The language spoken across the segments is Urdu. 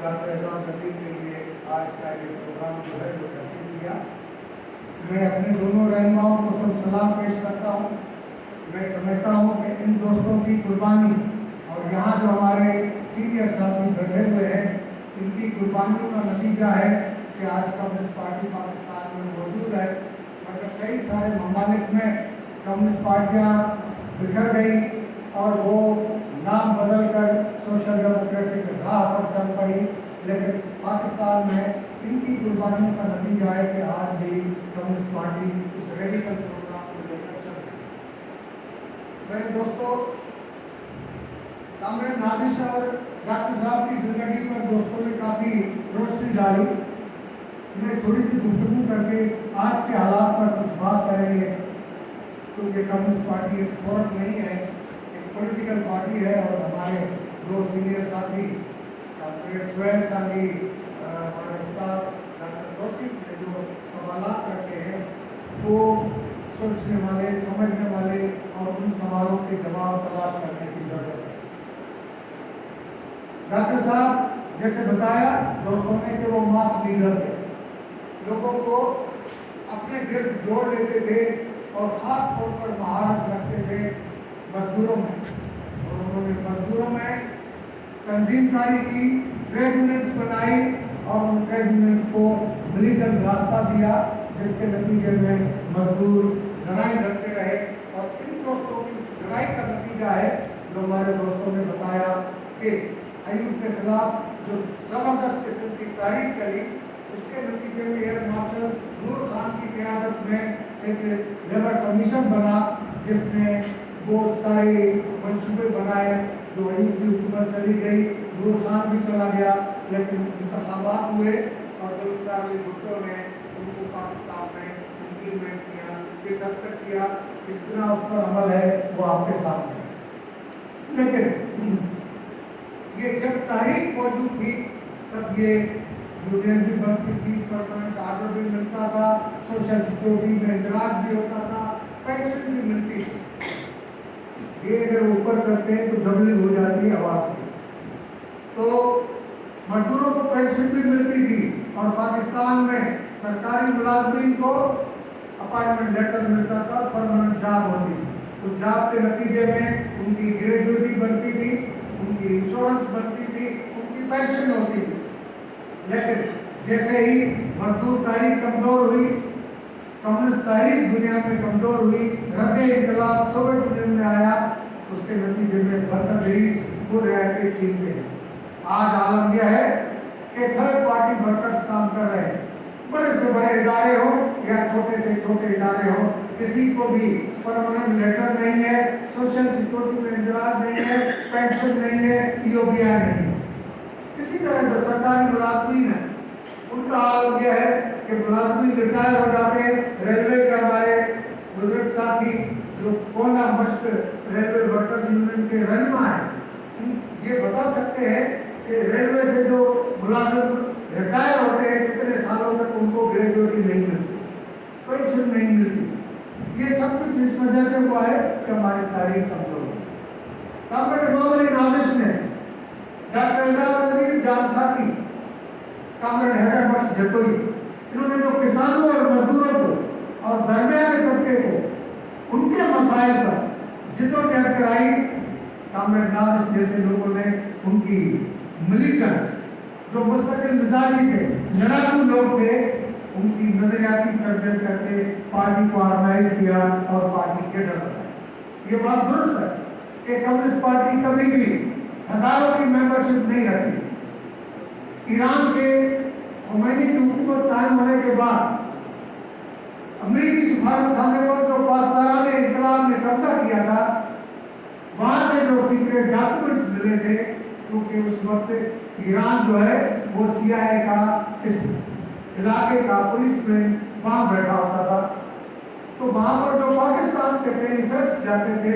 ڈاکٹر اعزاز نذیر کے لیے آج کا یہ پروگرام جو ہے وہ ترتیب کیا. میں اپنے دونوں رہنماؤں کو سب سلام پیش کرتا ہوں. میں سمجھتا ہوں کہ ان دوستوں کی قربانی اور یہاں جو ہمارے سینئر ساتھی بیٹھے ہوئے ہیں ان کی قربانیوں کا نتیجہ ہے کہ آج کمیونسٹ پارٹی پاکستان میں موجود ہے. مگر کئی سارے ممالک میں کمیونسٹ پارٹیاں بکھر گئی اور وہ نام بدل کر سوشل ڈیموکریٹک راہ پر چل پڑی. لیکن پاکستان میں ان کی قربانیوں کا نتیجہ ہے کہ آج بھی کمیونسٹ پارٹی اس ریڈیکل پروگرام کو لے کر چل رہی ہے. میرے دوستوں، کامریڈ نازش اور ڈاکٹر صاحب کی زندگی پر دوستوں نے کافی روشنی ڈالی. میں تھوڑی سی گفتگو کر کے آج کے حالات پر کچھ بات کریں گے، کیونکہ کمیونسٹ پارٹی ایک فورم نہیں ہے، ایک پولیٹیکل پارٹی ہے. اور ہمارے دو سینئر ساتھی کامریڈ سہیل سانگھی، ہمارے استاد ڈاکٹر توصیف نے جو سوالات رکھے ہیں وہ سوچنے والے، سمجھنے والے اور ان سوالوں کے جواب تلاش کرنے کی ضرورت ہے. ڈاکٹر صاحب جیسے بتایا دوستوں نے کہ وہ ماس لیڈر تھے، لوگوں کو اپنے گرد جوڑ لیتے تھے اور خاص طور پر مہارت رکھتے تھے مزدوروں میں. اور انہوں نے مزدوروں میں تنظیم کاری کی، ٹریڈ یونینز بنائی اور ان ٹریڈ یونینز کو ملیٹنٹ راستہ دیا، جس کے نتیجے میں مزدور لڑائی لڑتے رہے. اور ان دوستوں کی اس لڑائی کا نتیجہ ہے جو ہمارے دوستوں نے بتایا کہ ایوب کے خلاف جو زبردست قسم کی تاریخ چلی، اس کے نتیجے میں ایئر مارشل نور خان کی قیادت میں ایک لیبر کمیشن بنا، جس نے بہت سارے منصوبے بنائے. جو ایوب کی حکومت چلی گئی، نور خان بھی چلا گیا، لیکن انتخابات ہوئے اور ذوالفقار علی بھٹو نے ان کو پاکستان میں امپلیمنٹ کیا، دستخط کیا. اس طرح اس پر عمل ہے وہ آپ کے سامنے ہے. لیکن یہ جب تحریک موجود تھی تب یہ یونین بھی بنتی تھی، پرماننٹ آرڈر بھی ملتا تھا، سوشل سیکورٹی میں اندراج بھی ہوتا تھا، پینشن بھی ملتی تھی. یہ اگر اوپر کرتے ہیں تو ڈبلنگ ہو جاتی ہے آواز کی. تو مزدوروں کو پینشن بھی ملتی تھی اور پاکستان میں سرکاری ملازمین کو اپائنٹمنٹ لیٹر ملتا تھا، پرماننٹ جاب ہوتی تھی. اس جاب کے نتیجے میں ان کی گریجویٹی بنتی تھی، ان کی انشورنس بنتی تھی، ان کی پینشن ہوتی تھی. لیکن جیسے ہی مزدور تاریخ کمزور ہوئی، کمیونسٹ تاریخ دنیا میں کمزور ہوئی، رد انقلاب سوویت یونین میں آیا، اس کے نتیجے میں بتدریج وہ رعایتیں چھینتے ہیں. آج عالم یہ ہے کہ تھرڈ پارٹی ورکرز کام کر رہے ہیں. بڑے سے بڑے ادارے ہوں یا چھوٹے سے چھوٹے ادارے ہوں، کسی کو بھی پرماننٹ لیٹر نہیں ہے، سوشل سیکورٹی میں اندراج نہیں ہے، پینشن نہیں ہے، EOBI نہیں ہے. اسی طرح جو سرکاری ملازمین ہیں ان کا حال یہ ہے کہ ملازمین ریٹائر ہو جاتے ہیں. ریلوے کے ہمارے بزرگ ساتھی جو کونا مشق ریلوے ورکرز یونین کے رہنما ہیں، یہ بتا سکتے ہیں کہ ریلوے سے جو ملازم ریٹائر ہوتے ہیں کتنے سالوں تک ان کو گریجویٹی نہیں ملتی، پینشن نہیں ملتی. یہ سب کچھ اس وجہ سے ہوا ہے کہ ہماری تاریخ کمزور ہے. کامریڈ امام علی نازش نے، ڈاکٹر اعزاز نذیر جان ساتھی، کامریڈ حیدر بخش جتوئی، انہوں نے جو کسانوں اور مزدوروں کو اور درمیانے طبقے کو ان کے مسائل پر جدوجہد کرائی، کامریڈ نازش جیسے لوگوں نے ان کی ملیٹنٹ جو مستقل مزاجی سے لڑاکو لوگ تھے ان کی نظریاتی تربیت کر کے پارٹی کو آرگنائز کیا اور پارٹی کیڈر بنایا. یہ بات درست ہے کہ کمیونسٹ پارٹی کبھی بھی ہزاروں کی ممبرشپ نہیں رکھتی. ایران کے خمینی کی حکومت قائم ہونے کے بعد امریکی سفارت خانے پر جو پاسداران انقلاب نے قبضہ کیا تھا، وہاں سے جو سیکریٹ ڈاکومنٹس ملے تھے، کیونکہ اس وقت ایران جو ہے وہ CIA کا اس علاقے کا پولیس مین وہاں بیٹھا ہوتا تھا، تو وہاں پر جو پاکستان سے ٹیلیفیکس جاتے تھے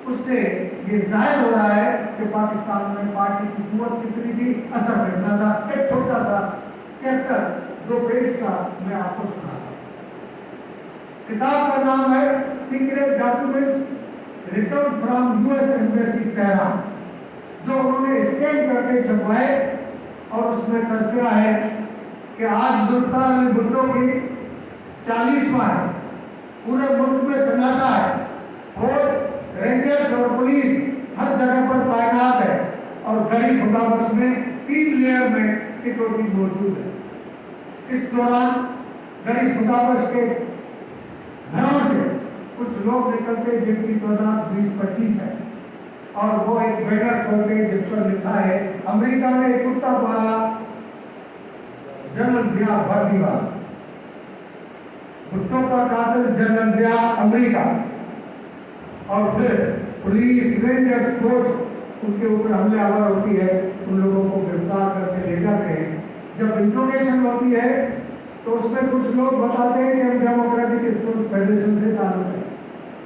اس سے یہ ظاہر ہو رہا ہے کہ پاکستان میں پارٹی کی قوت کتنی تھی، اثر دیکھنا تھا. ایک چھوٹا سا چیپٹر 2 پیج کا میں آپ کو سناتا ہوں. کتاب کا نام ہے secret documents record from US embassy Tehran, جو انہوں نے اسکین کر کے چھپوائے اور اس میں تذکرہ ہے کہ آج ذوالفقار علی بھٹو کی 40واں ہے، پورے ملک میں سناٹا ہے، فوج، رینجرز اور پولیس ہر جگہ پر تعینات ہے، اور گڑھی خدا بخش میں 3 لیئر میں سیکورٹی موجود ہے۔ اس دوران گڑھی خدا بخش کے گھروں سے کچھ لوگ نکلتے جن کی تعداد 20-25 ہے، اور وہ ایک بینر کھولتے جس پر لکھا ہے امریکہ میں ایک کتا پالا جنرل ضیاء بھردی والا، بھٹو کا قاتل جنرل ضیاء امریکہ، اور پھر پولیس، رینجرز، فوج ان کے اوپر حملے آور ہوتی ہے، ان لوگوں کو گرفتار کر کے لے جاتے ہیں۔ جب انٹروگیشن ہوتی ہے تو اس میں کچھ لوگ بتاتے ہیں کہ ہم ڈیموکریٹک اسٹوڈنٹس فیڈریشن سے تعلق ہے،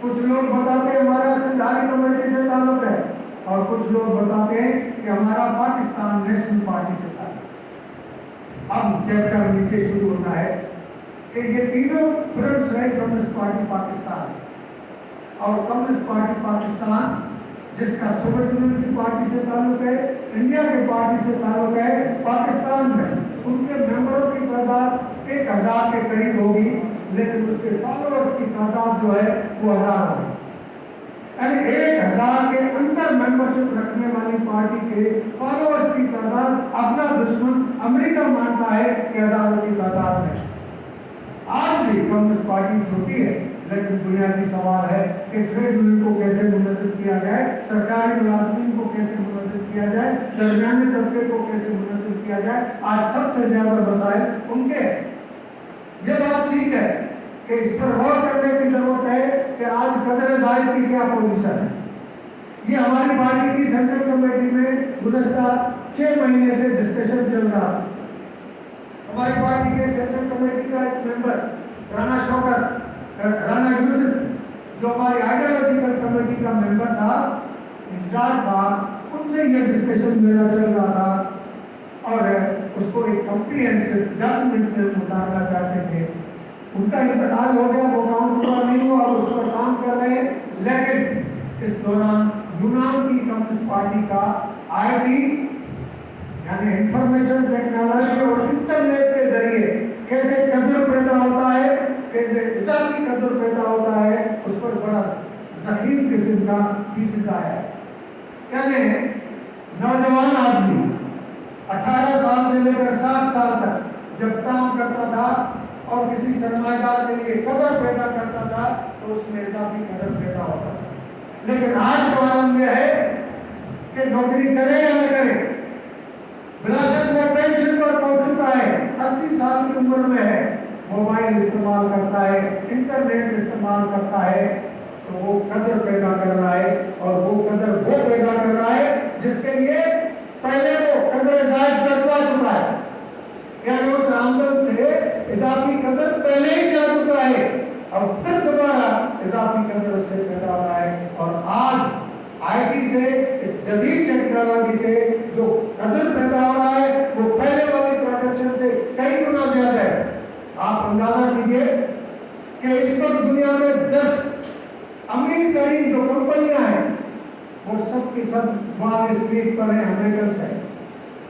کچھ لوگ بتاتے ہیں ہمارا سنجھاری کمیٹی سے تعلق ہے، اور کچھ لوگ بتاتے ہیں کہ ہمارا پاکستان نیشنل پارٹی سے تعلق ہے۔ اب چیپٹر نیچے شروع ہوتا ہے کہ یہ تینوں فرنٹس ہیں کمیونسٹ پارٹی پاکستان، اور کمیونسٹ پارٹی پاکستان جس کا سوویت یونین کی پارٹی سے تعلق ہے، انڈیا کی پارٹی سے تعلق ہے، پاکستان میں ان کے ممبروں کی تعداد 1000 کے قریب ہوگی، لیکن اس کے فالوورز کی تعداد جو ہے وہ 1000 ہوگی۔ یعنی 1000 کے اندر ممبرشپ رکھنے والی پارٹی کے فالوورز کی تعداد اپنا دشمن امریکہ مانتا ہے کہ 1000 کی تعداد میں۔ آج بھی کمیونسٹ پارٹی چھوٹی ہے، لیکن بنیادی سوال ہے کہ ٹریڈ یونین کو کیسے منظم کیا جائے، سرکاری ملازمین کو کیسے منظم کیا جائے، درمیانی طبقے کو کیسے منظم کیا جائے۔ آج سب سے زیادہ مسائل ان کے، یہ بات ٹھیک ہے کہ اس پر غور کرنے کی ضرورت ہے کہ آج قدر زائد کی کیا پوزیشن ہے۔ یہ ہماری پارٹی کی سینٹرل کمیٹی میں گزشتہ 6 مہینے سے ڈسکشن چل رہا ہے۔ ہماری پارٹی کے سینٹرل کمیٹی کا ایک ممبر رانا شوکت، رانا یوسف، جو ہماری آئیڈیالوجیکل کمیٹی کا ممبر تھا، انچارج تھا، ان سے یہ ڈسکشن میرا چل رہا تھا، اور اس کو ایک کمپریہنسو ڈاکومنٹ میں اتارنا چاہتے تھے۔ ان کا انتقال ہو گیا، وہ کام پورا نہیں ہوا، اور اس پر کام کر رہے ہیں، لیکن اس دوران یونان کی کمیونسٹ پارٹی کا آئی ٹی یعنی انفارمیشن ٹیکنالوجی اور انٹرنیٹ کے ذریعے کیسے قدر پیدا ہوتا ہے، کیسے اضافی قدر پیدا ہوتا ہے، اس پر بڑا ذخیم قسم کا تھیسس آیا ہے۔ یعنی نوجوان آدمی 18 سال سے لے کر 60 سال تک جب کام کرتا تھا اور کسی سرمایہ دار کے لیے قدر پیدا کرتا تھا تو اس میں اضافی قدر پیدا ہوتا تھا، لیکن آج کا عالم یہ ہے کہ نوکری کرے یا نہ کرے، بلاشک وہ پینشن پر پہنچ چکا ہے، 80 سال کی عمر میں ہے، موبائل استعمال کرتا ہے، انٹرنیٹ استعمال کرتا ہے، تو وہ قدر پیدا کر رہا ہے، اور وہ قدر وہ پیدا کر رہا ہے جس کے لیے پہلے وہ قدر زائد کٹوا چکا ہے، یعنی اس آمدن سے اضافی قدر پہلے ہی جا چکا ہے، اور پھر دوبارہ اضافی قدر اس سے پیدا ہو رہا ہے۔ اور آج آئی ٹی سے، اس جدید ٹیکنالوجی سے جو قدر پیدا ہو رہا ہے وہ پہلے والی پروڈکشن سے کئی گنا زیادہ ہے۔ آپ اندازہ کیجئے کہ اس وقت دنیا میں 10 امیر ترین جو کمپنیاں ہیں وہ سب کی سب وال اسٹریٹ پر ہیں، امریکنس ہیں،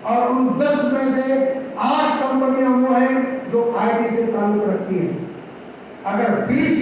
اور ان 10 میں سے 8 کمپنیاں وہ ہیں جو آئی ٹی سے تعلق رکھتی ہیں۔ اگر 20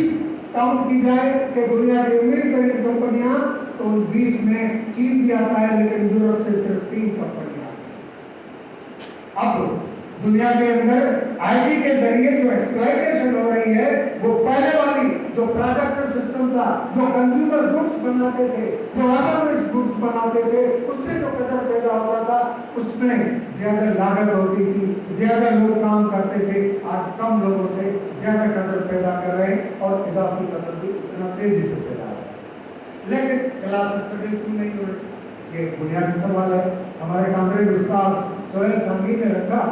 کاؤنٹ کی جائے کہ دنیا کی امیر ترین کمپنیاں، تو ان 20 میں چین بھی آتا ہے، لیکن یورپ سے صرف 3 کمپنیاں آتی ہیں۔ اب دنیا کے اندر آئی ٹی کے ذریعے جو ایکسپلائٹیشن ہو رہی ہے وہ پہلے والی جو پروڈکٹ سسٹم تھا، جو کنزیومر گڈس بناتے تھے، جو آرگینکس گڈس بناتے تھے، اس سے جو قدر پیدا ہوتا تھا اس میں زیادہ لاگت ہوتی تھی، زیادہ لوگ کام کرتے تھے۔ آج کم لوگوں سے زیادہ قدر پیدا کر رہے ہیں، اور اضافی قدر بھی اتنا تیزی سے پیدا ہو رہا ہے، لیکن کلاس اسٹڈی کیوں نہیں ہو رہی؟ یہ بنیادی سوال ہے۔ ہمارے کانگریس استاد سہیل سنگھی نے رکھا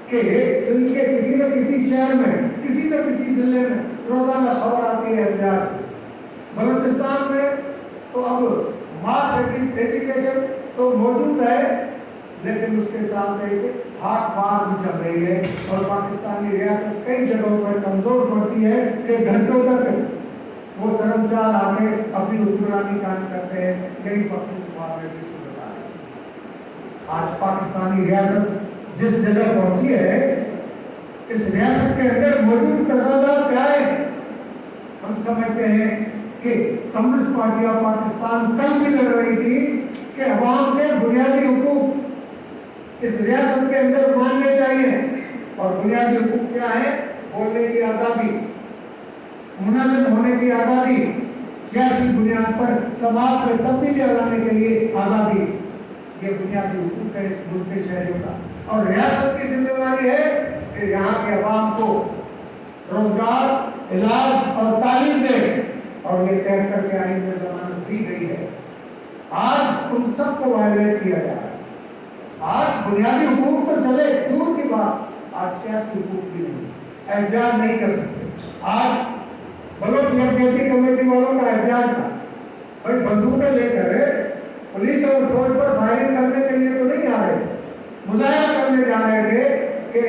کہ سندھ کے کسی نہ کسی شہر میں، کسی نہ کسی ضلع میں روزانہ خبر آتی ہے احتجاج۔ بلوچستان میں تو اب ماس ایجوکیشن تو موجود ہے، لیکن اس کے ساتھ ایک ہاٹ مار بھی چل رہی ہے، اور پاکستانی ریاست کئی جگہوں پر کمزور پڑتی ہے کہ گھنٹوں تک وہ شرمچار آگے اپنی حکمرانی قائم کرتے ہیں۔ یہی پختونخوا میں بھی صورت ہے۔ آج پاکستانی ریاست جس جگہ پہنچی ہے، اس ریاست کے اندر موجود تضادات کیا ہے؟ ہم سمجھتے ہیں کہ کمیونسٹ پارٹی آف پاکستان کل بھی لڑ رہی تھی کہ عوام کے بنیادی حقوق اس ریاست کے اندر ماننے چاہیے، اور بنیادی حقوق کیا ہے؟ بولنے کی آزادی، منظم ہونے کی آزادی، سیاسی بنیاد پر سماج میں تبدیلی لانے کے لیے آزادی، یہ بنیادی حقوق ہے اس ملک کے شہریوں کا۔ اور ریاست کی ذمہ داری ہے کہ یہاں کے عوام کو روزگار، علاج اور تعلیم دے، اور یہ کہہ کر کے آئین میں ضمانت دی گئی ہے۔ آج ان سب کو وائلیٹ کیا جا رہا ہے۔ آج بنیادی حقوق تو چلے دور کی بات، آج سیاسی حقوق بھی نہیں، احتجاج نہیں کر سکتے۔ آج بلوچ یکجہتی کمیٹی والوں کا احتجاج تھا، بھائی بندوقیں لے کر پولیس اور فوج پر فائرنگ کرنے کے لیے تو نہیں آ رہے تھے، مظاہرہ کرنے جا رہے تھے کہ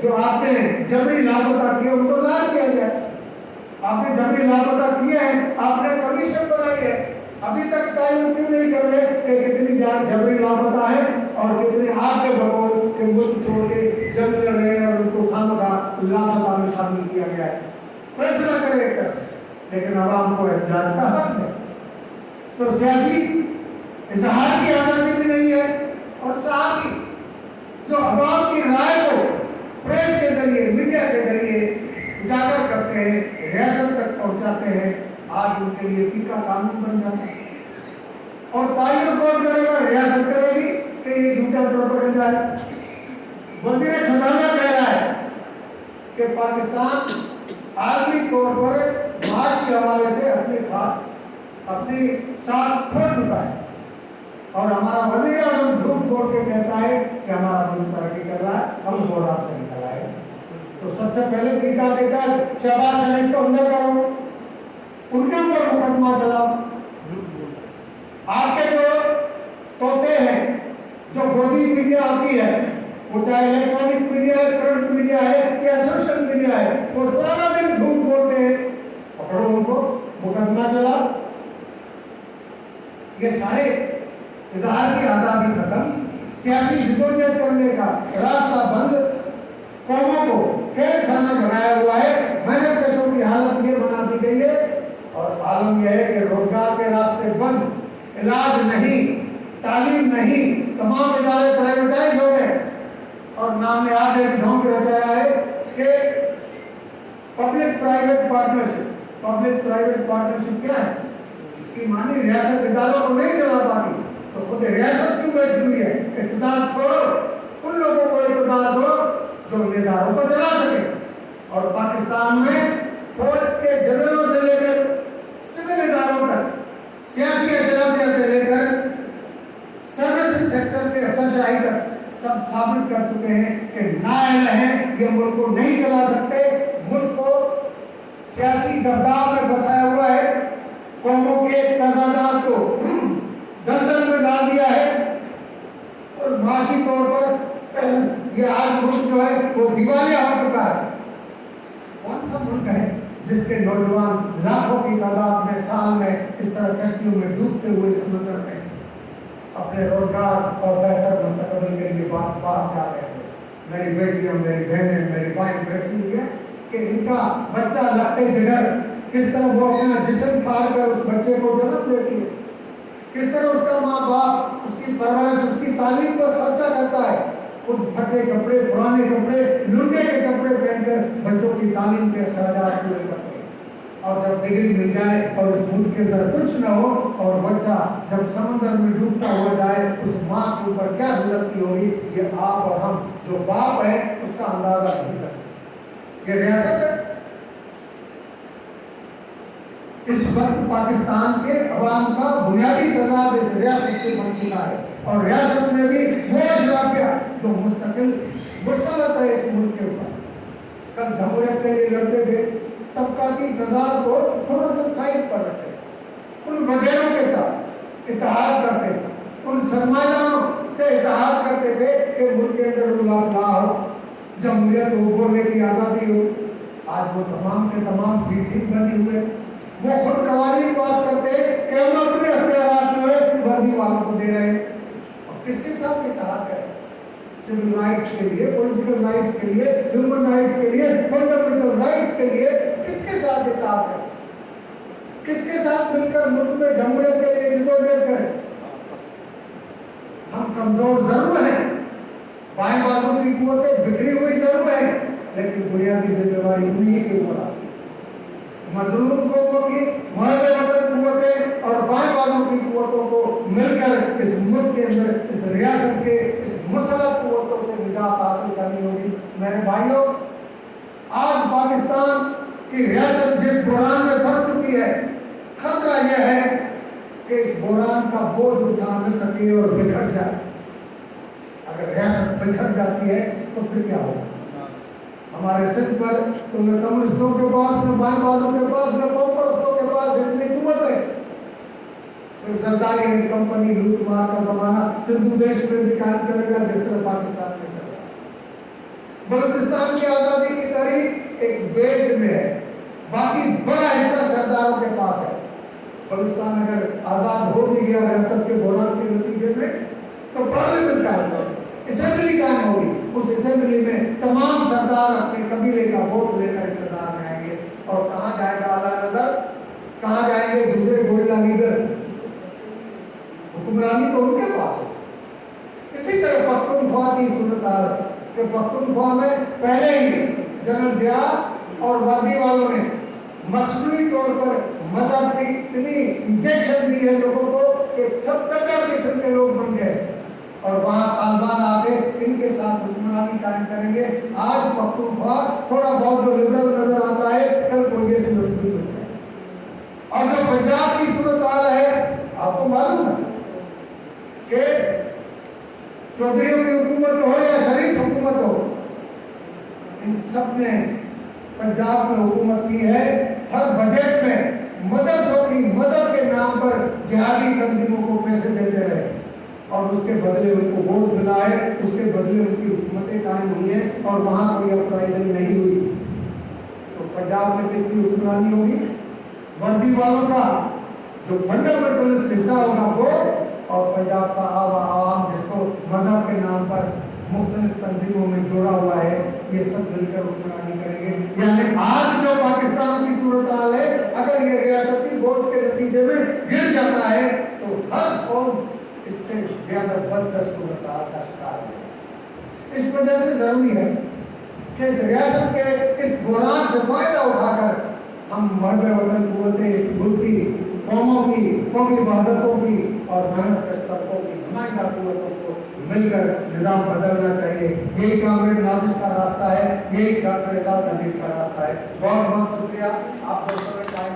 جو آپ نے جبری لاپتہ کیے ان کو لاحق کیا جائے۔ آپ نے جبری لاپتہ کیے ہیں، آپ نے کمیشن بنائی ہے، ابھی تک تعین کیوں نہیں کر رہے کہ کتنی جان جبری لاپتہ ہے اور کتنے آپ کے بقول کہ ملک چھوڑ کے جنگ لڑ رہے ہیں اور ان کو خامخواہ لاپتہ میں شامل کیا گیا ہے؟ فیصلہ کرے کر، لیکن عوام کو احتجاج کا حق ہے۔ تو سیاسی اظہار کی آزادی بھی نہیں ہے، اور ساتھ ہی جو عوام کی رائے کو پریس کے ذریعے، میڈیا کے ذریعے اجاگر کرتے ہیں، ریاست تک پہنچاتے ہیں، آج ان کے لیے ٹیکا قانون بن جاتا ہے۔ اور تعین کون کرے گا؟ ریاست کرے گی کہ یہ جھوٹا پروپیگنڈا ہے۔ وزیر خزانہ کہہ رہا ہے کہ پاکستان عالمی طور پر معاش کے حوالے سے اپنی ساتھ کھو چکا ہے، اور ہمارا وزیر اعظم جھوٹ بول کے کہتا ہے کہ ہمارا ملک ترقی کر رہا ہے، ہم بحران سے نکل آئے۔ تو سب سے پہلے ٹیکا دیتا ہے شہباز شریف کو اندر کرو، ان کے اوپر مقدمہ چلاؤ۔ آپ کے جو توتے ہیں، جو گودی میڈیا آپ کی ہے، وہ چاہے الیکٹرانک میڈیا ہے، پرنٹ میڈیا ہے یا سوشل میڈیا ہے، وہ سارا دن جھوٹ بولتے ہیں، پکڑو ان کو، مقدمہ چلاؤ۔ یہ سارے اظہار کی آزادی ختم، سیاسی جدوجہد کرنے کا راستہ بند، قوموں کو قید خانہ بنایا ہوا ہے، محنت کشوں کی حالت یہ بنا دی گئی ہے، اور عالم یہ ہے کہ روزگار کے راستے بند، علاج نہیں، تعلیم نہیں، تمام ادارے پرائیویٹائز ہو گئے، اور نام نے آج ایک ڈھونگ رچایا ہے کہ public private partnership. Public private partnership کیا ہے؟ اس کی معنی ریاست اداروں کو نہیں چلا پاتی، تو خود ریاست کیوں بیٹھی ہوئی ہے؟ اقتدار چھوڑو، ان لوگوں کو اقتدار دو جو ان اداروں کو چلا سکے۔ اور پاکستان میں فوج کے جنرلوں سے لے کر سول اداروں تک، سیاسی اشرافیہ سے لے کر سروسز سیکٹر کے افسرشاہی تک سب ثابت کر چکے ہیں کہ نااہل ہیں، یہ ملک کو نہیں چلا سکتے، ملک کو سیاسی گرداب میں بسایا ہوا ہے، قوموں کے تضادات کو دلدل میں ڈال دیا ہے، اور معاشی طور پر یہ آج ملک جو ہے وہ دیوالیہ ہو چکا ہے۔ کون سا ملک ہے جس کے نوجوان لاکھوں کی تعداد میں سال میں اس طرح کشتیوں میں ڈوبتے ہوئے سمندر میں اپنے روزگار اور بہتر مستقبل کے لیے باہر جا رہے ہیں؟ میری بیٹیاں، میری بہنیں، میری بائیں بیٹھی ہوئی ہیں کہ ان کا بچہ لٹے جگر کس طرح وہ اپنا جسم پھاڑ کر اس بچے کو جنم دیتی ہے، کس طرح اس کا ماں باپ اس کی پرورش، اس کی تعلیم پر خرچہ کرتا ہے، خود پھٹے کپڑے، پرانے کپڑے، لنڈے کے کپڑے پہن کر بچوں کی تعلیم کے اخراجات پورے کرتے ہیں، اور جب ڈگری مل جائے اور اس ملک کے اندر کچھ نہ ہو اور بچہ جب سمندر میں ڈوبتا ہوا جائے، اس ماں کے اوپر کیا گزرتی ہوگی، یہ آپ اور ہم جو باپ ہیں اس کا اندازہ نہیں کر سکتے۔ یہ ریاست ہے۔ اس وقت پاکستان کے عوام کا بنیادی تضاد اس ریاست سے منقولہ ہے، اور ریاست میں بھی وہ اشرافیہ جو مستقل مسلط ہے اس ملک کے اوپر۔ کل جمہوریت کے لیے لڑتے تھے، طبقاتی تضاد کو تھوڑا سا سائڈ پر رکھتے، ان وڈیروں کے ساتھ اتحاد کرتے تھے، ان سرمایہ داروں سے اتحاد کرتے تھے کہ ملک کے اندر اللہ ہو، جمہوریت ہو، بولنے کی آزادی ہو۔ آج وہ تمام کے تمام میٹنگ بنے ہوئے، وہ خود قوانین پاس کرتے کہ ہم اپنے اختیارات جو ہے وردی والوں کو دے رہے ہیں، اور کس کے ساتھ اتحاد کریں؟ سول رائٹس کے لیے، پولیٹیکل رائٹس کے لیے، ہیومن رائٹس کے لیے، فنڈامنٹل رائٹس کے لیے کس کے ساتھ اتحاد کریں؟ کس کے ساتھ مل کر ملک میں جمہوریت کے لیے جدوجہد کریں؟ ہم کمزور ضرور ہیں، بائیں بازوں کی قوتیں بکھری ہوئی ضرور ہیں، لیکن بنیادی ذمہ داری انہی کے اوپر آتی ہے۔ مظلوم قوموں کی محب وطن قوتیں اور بائیں بازوں کی قوتوں کو مل کر اس ملک کے اندر اس ریاست کے اس مسلط قوتوں سے نجات حاصل کرنی ہوگی۔ میرے بھائیوں، آج پاکستان کی ریاست جس بحران میں پھنس چکی ہے، خطرہ یہ ہے کہ اس بحران کا بوجھ اٹھا نہ سکے اور بکھر جائے۔ اگر ریاست بکھر جاتی ہے تو پھر کیا ہوگا؟ ہمارے سندھ پر تو نہ کمیونسٹوں کے پاس، نہ بائیں بازوں کے پاس، نہ قوم پرستوں کے پاس اتنی قوت ہے۔ پھر زرداری کمپنی لوٹ مار کا زمانہ سندھو دیش میں بھی قائم کرے گا جس طرح پاکستان میں چل رہا ہے۔ بلوچستان کی آزادی کی تاریخ ایک بیگ میں ہے، باقی بڑا حصہ سرداروں کے پاس ہے۔ بلوچستان اگر آزاد ہو بھی گیا ریاست کے بحران کے نتیجے میں تو پارلیمنٹ قائم ہوگی، اسمبلی قائم ہوگی، اس اسمبلی میں تمام سردار اپنے قبیلے کا ووٹ لے کر اقتدار میں آئیں گے۔ اور کہاں جائے گا اعلیٰ نظر؟ کہاں جائیں گے دوسرے گورلا لیڈر؟ حکمرانی تو ان کے پاس ہے۔ اسی طرح پختونخوا کی صورتحال ہے کہ پختونخوا میں پہلے ہی جنرل ضیاء اور وردی والوں نے مصنوعی طور پر مذہب کی اتنی انجیکشن دی ہے لوگوں کو کہ سب کٹر قسم کے لوگ بن گئے، اور وہاں طالبان آتے ان کے ساتھ حکمرانی قائم کریں گے۔ آج پختونخوا تھوڑا بہت جو لبرل نظر آتا ہے، کل کو یہ صورت بھی ہوتا ہے۔ اور جو پنجاب کی صورتحال ہے، آپ کو معلوم ہے کہ چودھریوں کی حکومت ہو یا شریف حکومت ہو، ان سب نے پنجاب میں حکومت کی ہے۔ ہر بجٹ میں مدرسوں کی مدد کے نام پر جہادی تنظیموں کو پیسے دیتے رہے، اور اس کے بدلے ان کو ووٹ ملا ہے، اس کے بدلے ان کی حکومتیں قائم ہوئی ہیں، اور وہاں کوئی اپرائزنگ نہیں ہوئی۔ تو پنجاب میں کس کی حکمرانی ہوگی؟ وردی والوں کا، جو فنڈامنٹلسٹ حصہ ہوگا وہ، اور پنجاب کا عوام جس کو مذہب کے نام پر مختلف تنظیموں میں جوڑا ہوا ہے، یہ سب مل کر حکمرانی کریں گے۔ یعنی آج جو پاکستان کی صورتحال ہے، اگر یہ ریاستی ووٹ کے نتیجے میں گر جاتا ہے تو ہر قوم اس سے زیادہ بدتر صورتحال کا شکار ہے۔ اس وجہ سے ضروری ہے کہ اس ریاست کے اس بحران سے فائدہ اٹھا کر ہم محب وطن قوتیں اس ملک کی قوموں کی، قومی وحدتوں کی اور محنت کش طبقوں کی نمائندہ قوتوں کو مل کر نظام بدلنا چاہیے۔ یہی کامریڈ نازش کا راستہ ہے، یہی ڈاکٹر اعجاز نذیر کا راستہ ہے۔ بہت بہت شکریہ آپ لوگوں نے ٹائم